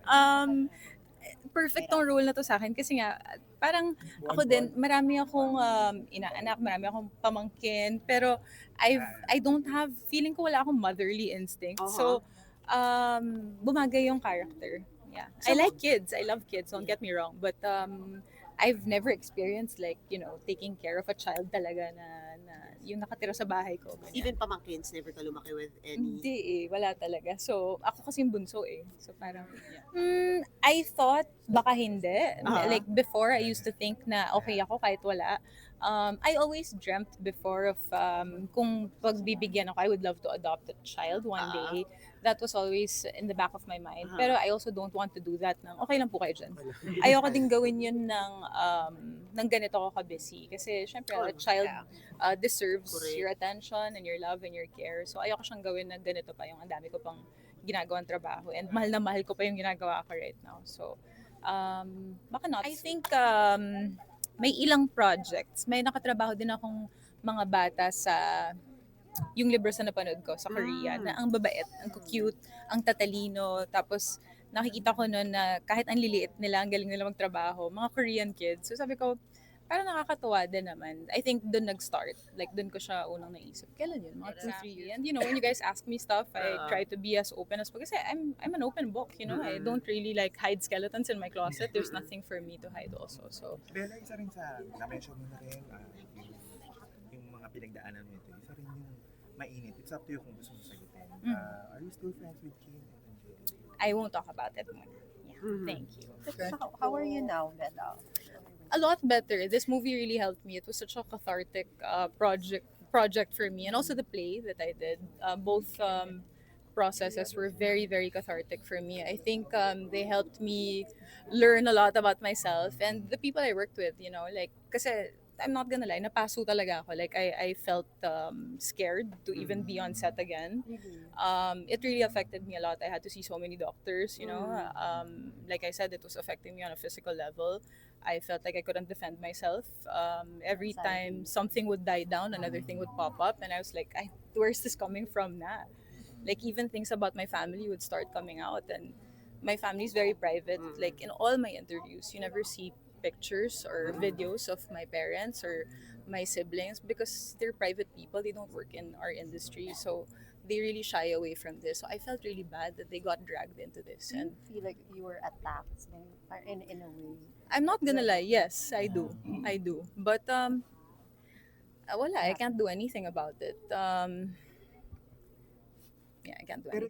um, perfect tong role na to sa akin kasi nga parang ako din marami akong inaanak, marami akong pamangkin pero I don't have feeling ko wala akong motherly instinct. Uh-huh. So bumagay yung character. Yeah. I So, like kids. I love kids. Don't get me wrong. But I've never experienced like, taking care of a child talaga na yung nakatira sa bahay ko. Ganyan. even pamangkins, never ka lumaki with any... Hindi wala talaga. So, ako kasing bunso eh. So, parang, I thought baka hindi. Ah. Like, before, I used to think na okay ako kahit wala. I always dreamt before of kung pagbibigyan ako, I would love to adopt a child one Ah. day. That was always in the back of my mind. Ah. Pero I also don't want to do that ng, okay lang po kayo dyan. Ayoko din gawin yun ng ganito ako ka-busy. Kasi, syempre, a child deserves Correct. your attention and your love and your care. So, ayoko siyang gawin na ganito pa yung ang dami ko pang ginagawang trabaho. And mahal na mahal ko pa yung ginagawa ko right now. So, baka not. I think may ilang projects. May nakatrabaho din akong mga bata sa yung libro sa napanood ko sa Korea na ang babait, ang cute, ang tatalino, tapos nakikita ko noon na kahit ang liliit nila, ang galing nila magtrabaho, mga Korean kids. So sabi ko, parang nakakatuwa din naman. I think doon nag-start. Like doon ko siya unang naisip. Kailan yun? Mga 2, 3. And when you guys ask me stuff, I try to be as open as possible. Kasi I'm an open book, I don't really like hide skeletons in my closet. There's nothing for me to hide also. So, Bella, isa rin sa, na-mention mo na rin, yung mga pinagdaanan mo ito, isa rin yung mainit. It's up to you kung gusto mo sagutin. Are you still friends with Kim and Angelica? I won't talk about it more. Yeah, thank you. How are you now, Bella? A lot better. This movie really helped me. It was such a cathartic project for me, and also the play that I did. Both processes were very very cathartic for me. I think they helped me learn a lot about myself and the people I worked with. Like kasi I'm not gonna lie, napaso talaga ako. Like I felt scared to even be on set again. It really affected me a lot. I had to see so many doctors. Like I said, it was affecting me on a physical level. I felt like I couldn't defend myself. Every time something would die down, another thing would pop up, and I was like, where's this coming from na? Like even things about my family would start coming out, and my family is very private. Like in all my interviews, you never see pictures or videos of my parents or my siblings because they're private people. They don't work in our industry, so they really shy away from this. So I felt really bad that they got dragged into this, Do you and feel like you were attacked in a way? I'm not gonna lie. Yes, I do. I do. But wala. I can't do anything about it. Yeah, I can't do anything.